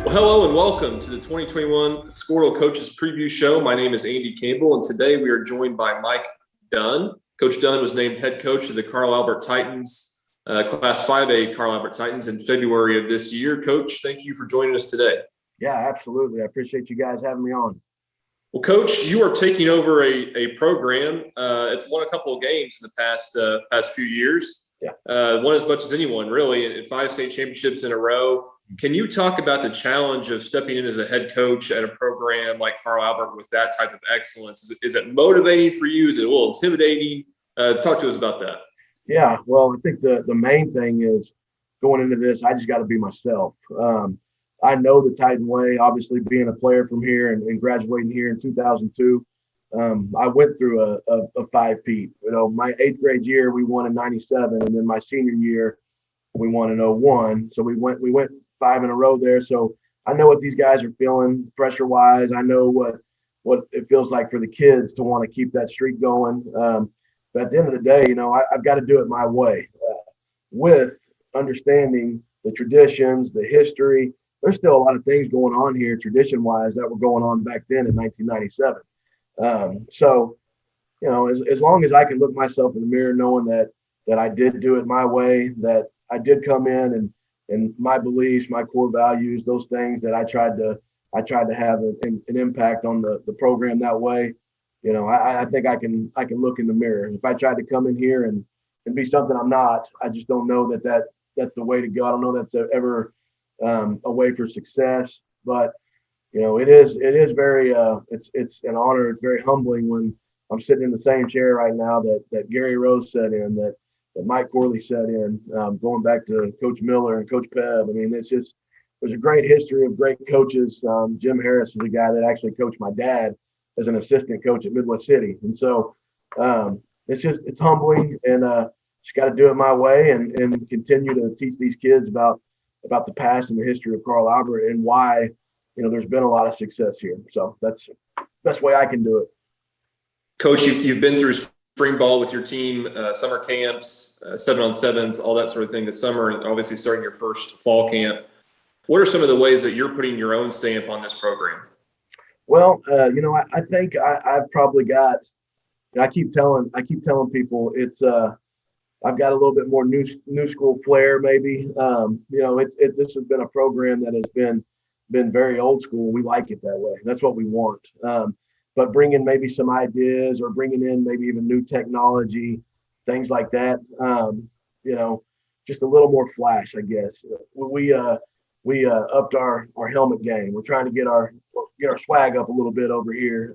Well, hello and welcome to the 2021 Skordle Coaches Preview Show. My name is Andy Campbell, and today we are joined by Mike Dunn. Coach Dunn was named head coach of the Carl Albert Titans, Class 5A Carl Albert Titans in February of this year. Coach, thank you for joining us today. Yeah, absolutely. I appreciate you guys having me on. Well, Coach, you are taking over a program. It's won a couple of games in the past few years. Yeah. Won as much as anyone, really, in 5 state championships in a row. Can you talk about the challenge of stepping in as a head coach at a program like Carl Albert with that type of excellence? Is it motivating for you? Is it a little intimidating? Talk to us about that. Yeah, well, I think the main thing is going into this, I just got to be myself. I know the Titan way, obviously being a player from here and graduating here in 2002. I went through a five-peat. You know, my 8th grade year, we won in 97, and then my senior year, we won in 01. So we went 5 in a row there. So I know what these guys are feeling pressure-wise. I know what it feels like for the kids to want to keep that streak going. But at the end of the day, you know, I've got to do it my way with understanding the traditions, the history. There's still a lot of things going on here tradition-wise that were going on back then in 1997. So, you know, as long as I can look myself in the mirror knowing that I did do it my way, that I did come in and my beliefs, my core values, those things that I tried to have an impact on the program that way. You know, I think I can look in the mirror. If I tried to come in here and be something I'm not, I just don't know that's the way to go. I don't know that's ever a way for success. But you know, it is very it's an honor. It's very humbling when I'm sitting in the same chair right now that Gary Rose sat in, that Mike Corley sat in, going back to Coach Miller and Coach Pebb. I mean, there's a great history of great coaches. Jim Harris is a guy that actually coached my dad as an assistant coach at Midwest City. And so it's humbling, and just got to do it my way and continue to teach these kids about the past and the history of Carl Albert and why, you know, there's been a lot of success here. So that's the best way I can do it. Coach, you've been through spring ball with your team, summer camps, 7-on-7s, all that sort of thing this summer, and obviously starting your first fall camp. What are some of the ways that you're putting your own stamp on this program? Well, you know, I think I've probably got. I keep telling people it's. I've got a little bit more new school flair, maybe. You know, this has been a program that has been very old school. We like it that way. That's what we want. But bringing maybe some ideas or bringing in maybe even new technology, things like that. You know, just a little more flash, I guess. We upped our helmet game. We're trying to get our swag up a little bit over here.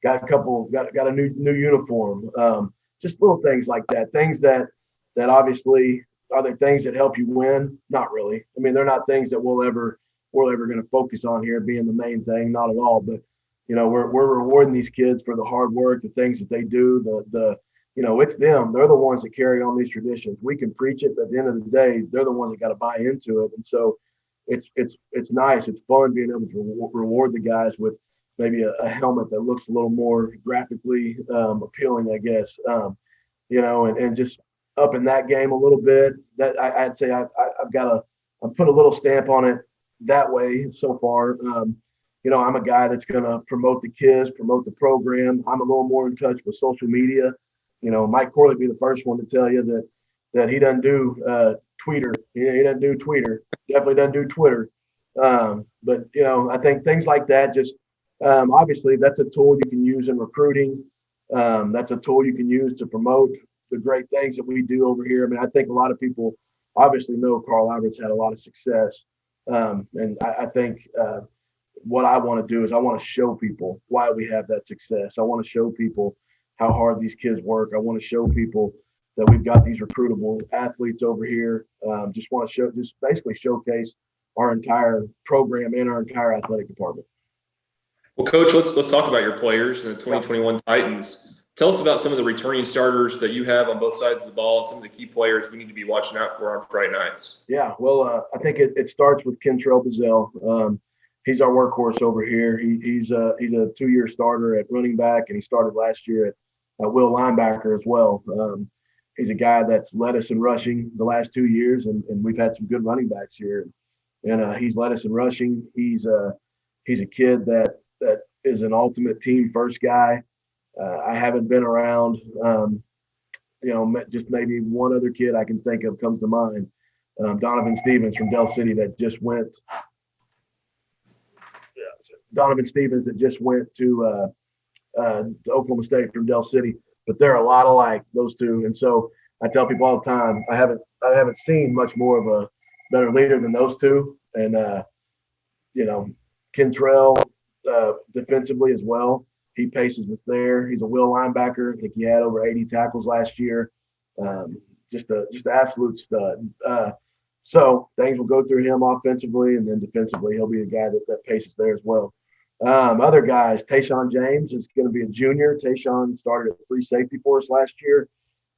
Got a new uniform. Just little things like that. Things that obviously are they things that help you win? Not really. I mean, they're not things that we're ever going to focus on here being the main thing. Not at all. But you know, we're rewarding these kids for the hard work, the things that they do. You know, it's them. They're the ones that carry on these traditions. We can preach it, but at the end of the day, they're the ones that got to buy into it. And so it's nice. It's fun being able to reward the guys with maybe a helmet that looks a little more graphically appealing, I guess. You know, and just up in that game a little bit. That I'd say I've put a little stamp on it that way so far. You know, I'm a guy that's going to promote the kids, promote the program. I'm a little more in touch with social media. You know, Mike Corley be the first one to tell you that he doesn't do Twitter. He doesn't do Twitter. Definitely doesn't do Twitter. But you know, I think things like that just obviously that's a tool you can use in recruiting. That's a tool you can use to promote the great things that we do over here. I mean, I think a lot of people obviously know Carl Albert's had a lot of success. And I think what I want to do is I want to show people why we have that success. I want to show people how hard these kids work. I want to show people that we've got these recruitable athletes over here. Just basically showcase our entire program and our entire athletic department. Well, Coach, let's talk about your players in the 2021 Titans. Tell us about some of the returning starters that you have on both sides of the ball and some of the key players we need to be watching out for on Friday nights. Yeah, well, I think it starts with Kentrell Bazell. He's our workhorse over here. He's a 2-year starter at running back, and he started last year at Will linebacker as well. He's a guy that's led us in rushing the last 2 years, and we've had some good running backs here. and he's led us in rushing. He's a kid that is an ultimate team first guy. I haven't been around, just maybe one other kid I can think of comes to mind. Donovan Stevens from Del City that just went. Donovan Stevens that just went to Oklahoma State from Del City. But they're a lot alike, those two. And so I tell people all the time, I haven't seen much more of a better leader than those two. And Kentrell defensively as well. He paces us there. He's a will linebacker. I think he had over 80 tackles last year. Just an absolute stud. So things will go through him offensively, and then defensively, he'll be the guy that paces there as well. Other guys, Tayshawn James is going to be a junior. Tayshawn started at free safety for us last year,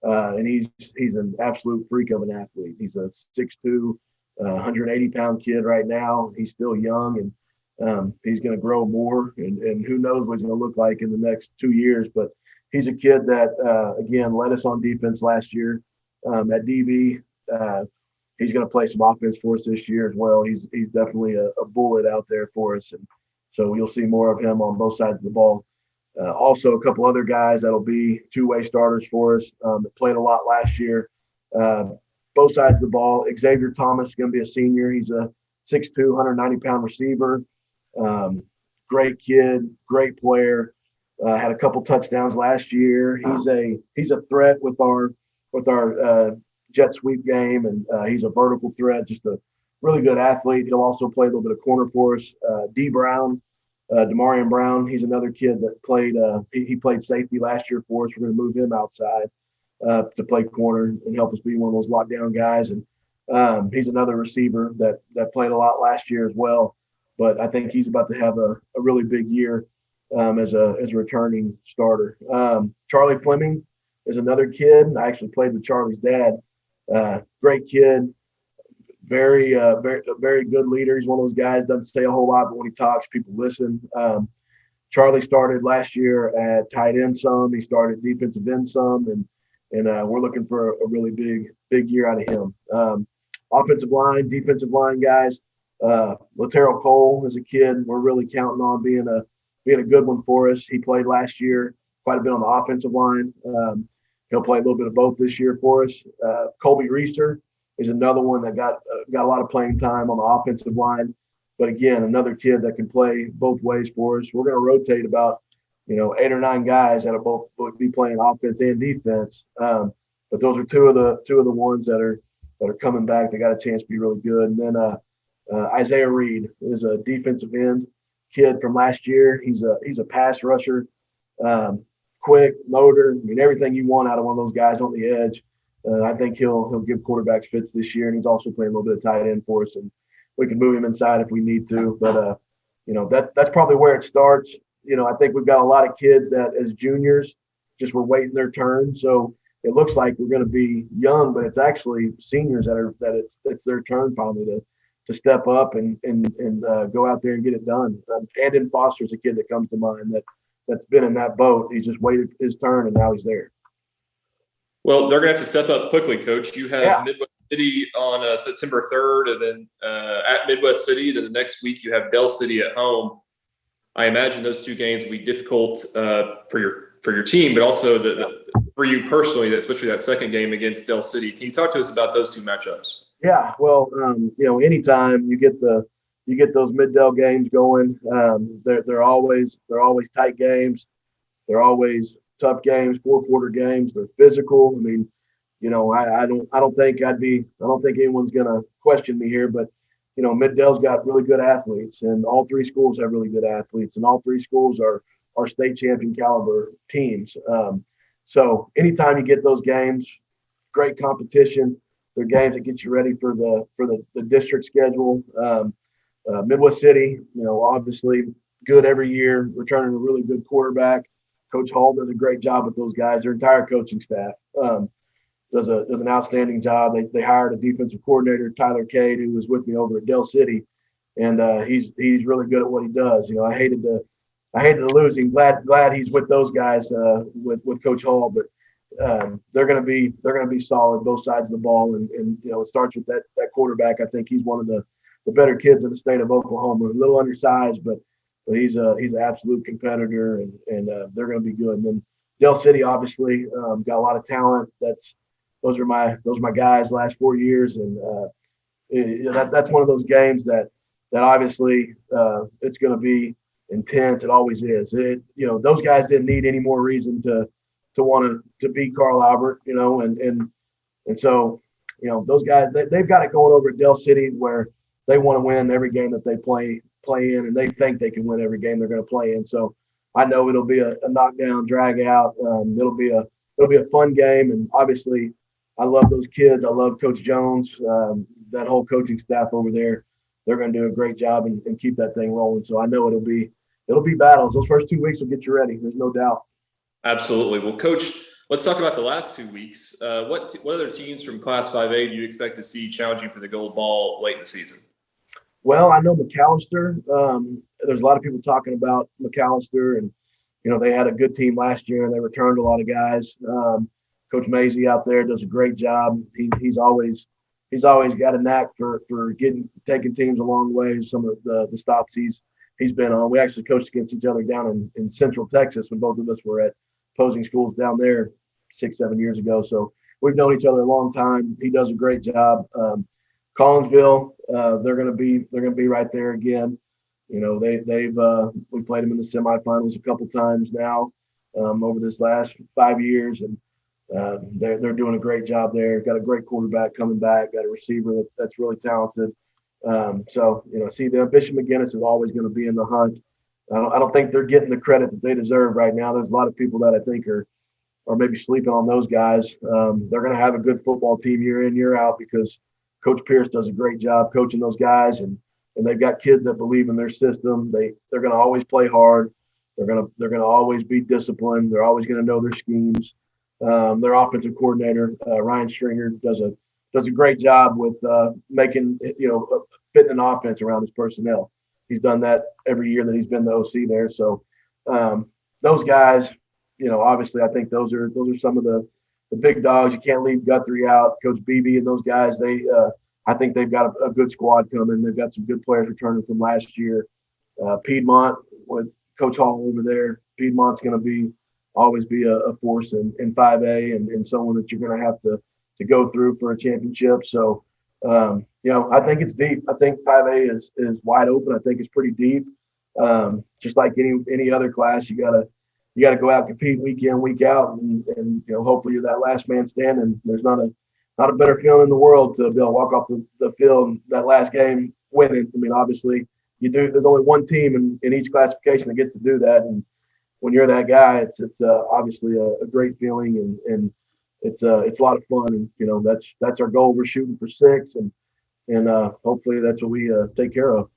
and he's an absolute freak of an athlete. He's a 6'2", 180-pound kid right now. He's still young, and he's going to grow more, and who knows what he's going to look like in the next 2 years. But he's a kid that, again, led us on defense last year at DB. He's going to play some offense for us this year as well. He's definitely a bullet out there for us, and so you'll see more of him on both sides of the ball. Also, a couple other guys that'll be two-way starters for us that played a lot last year. Both sides of the ball. Xavier Thomas is going to be a senior. He's a 6'2", 190-pound receiver. Great kid, great player. Had a couple touchdowns last year. He's a threat with our jet sweep game, and he's a vertical threat, just a really good athlete. He'll also play a little bit of corner for us. Demarion Brown, he's another kid that played he played safety last year for us. We're going to move him outside to play corner and help us be one of those lockdown guys. And he's another receiver that played a lot last year as well. But I think he's about to have a really big year as a returning starter. Charlie Fleming is another kid. I actually played with Charlie's dad. Great kid, very good leader. He's one of those guys, doesn't say a whole lot, but when he talks, people listen. Charlie started last year at tight end some. He started defensive end some, and we're looking for a really big year out of him. Offensive line, defensive line guys. Laterro Cole is a kid we're really counting on being a good one for us. He played last year quite a bit on the offensive line. He'll play a little bit of both this year for us. Colby Reister is another one that got a lot of playing time on the offensive line. But again, another kid that can play both ways for us. We're going to rotate about 8 or 9 guys that'll both be playing offense and defense. But those are two of the ones that are coming back. They got a chance to be really good. And then Isaiah Reed is a defensive end kid from last year. He's a pass rusher. Quick, motor, everything you want out of one of those guys on the edge. I think he'll give quarterbacks fits this year, and he's also playing a little bit of tight end for us, and we can move him inside if we need to. But that's probably where it starts. I think we've got a lot of kids that as juniors just were waiting their turn. So it looks like we're going to be young, but it's actually seniors that it's their turn finally to step up and go out there and get it done. Andon Foster's a kid that comes to mind that's been in that boat. He's just waited his turn, and now he's there. Well, they're going to have to step up quickly, Coach. You have Midwest City on September 3rd, and then at Midwest City. Then the next week you have Del City at home. I imagine those two games will be difficult for your team, but also for you personally, especially that second game against Del City. Can you talk to us about those two matchups? Yeah, well, anytime you get those mid-Del games going, they're always tight games. They're always tough games, 4-quarter games. They're physical. I don't think anyone's gonna question me here, but Mid-Del's got really good athletes, and all 3 schools have really good athletes, and all 3 schools are state champion caliber teams. So anytime you get those games, great competition. They're games that get you ready for the district schedule. Midwest City, obviously good every year, returning a really good quarterback. Coach Hall does a great job with those guys. Their entire coaching staff does an outstanding job. They hired a defensive coordinator, Tyler Cade, who was with me over at Del City, and he's really good at what he does. I hated to lose him. Glad he's with those guys with Coach Hall, but they're going to be solid both sides of the ball, and it starts with that quarterback. I think he's one of the the better kids in the state of Oklahoma. A little undersized, but he's an absolute competitor, and they're going to be good. And then Del City obviously got a lot of talent. Those are my guys last 4 years, and that's one of those games that obviously it's going to be intense. It always is. Those guys didn't need any more reason to want to beat Carl Albert, and so those guys they've got it going over at Del City where they want to win every game that they play in, and they think they can win every game they're going to play in. So I know it'll be a knockdown, drag out. It'll be a fun game, and obviously I love those kids. I love Coach Jones, that whole coaching staff over there. They're going to do a great job and keep that thing rolling. So I know it'll be battles. Those first 2 weeks will get you ready. There's no doubt. Absolutely. Well, Coach, let's talk about the last 2 weeks. What other teams from Class 5A do you expect to see challenging for the gold ball late in the season? Well, I know McAllister. There's a lot of people talking about McAllister, and they had a good team last year and they returned a lot of guys. Coach Maisie out there does a great job. He's always got a knack for taking teams a long way. Some of the stops he's been on. We actually coached against each other down in Central Texas when both of us were at opposing schools down there 6-7 years ago. So we've known each other a long time. He does a great job. Collinsville, they're going to be right there again. We played them in the semifinals a couple times now over this last 5 years, and they're doing a great job there. Got a great quarterback coming back. Got a receiver that's really talented. See them. Bishop McGuinness is always going to be in the hunt. I don't think they're getting the credit that they deserve right now. There's a lot of people that I think are maybe sleeping on those guys. They're going to have a good football team year in, year out because Coach Pierce does a great job coaching those guys, and they've got kids that believe in their system. They're going to always play hard. They're going to always be disciplined. They're always going to know their schemes. Their offensive coordinator Ryan Stringer does a great job with making fitting an offense around his personnel. He's done that every year that he's been the OC there. So those guys, obviously I think those are some of the big dogs. You can't leave Guthrie out. Coach Beebe and those guys, I think they've got a good squad coming. They've got some good players returning from last year. Piedmont with Coach Hall over there. Piedmont's going to always be a force in 5A and someone that you're going to have to go through for a championship. So, I think it's deep. I think 5A is wide open. I think it's pretty deep. Just like any other class, you gotta go out and compete week in, week out, and hopefully you're that last man standing. There's not a better feeling in the world to be able to walk off the field that last game winning. I mean, obviously you do. There's only one team in each classification that gets to do that, and when you're that guy, it's obviously a great feeling, and it's a lot of fun. And that's our goal. We're shooting for 6, and hopefully that's what we take care of.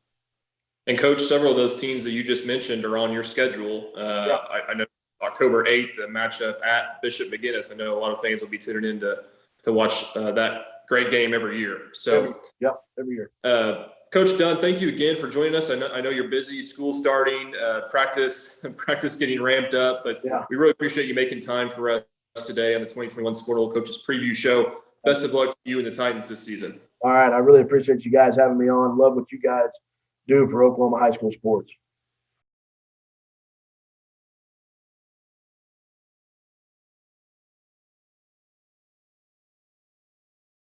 And Coach, several of those teams that you just mentioned are on your schedule. Yeah. I know October 8th, the matchup at Bishop McGuinness. I know a lot of fans will be tuning in to watch that great game every year. So, every year. Coach Dunn, thank you again for joining us. I know you're busy, school starting, practice getting ramped up, but we really appreciate you making time for us today on the 2021 Skordle Coaches Preview Show. Best of luck to you and the Titans this season. All right. I really appreciate you guys having me on. Love what you guys do for Oklahoma high school sports.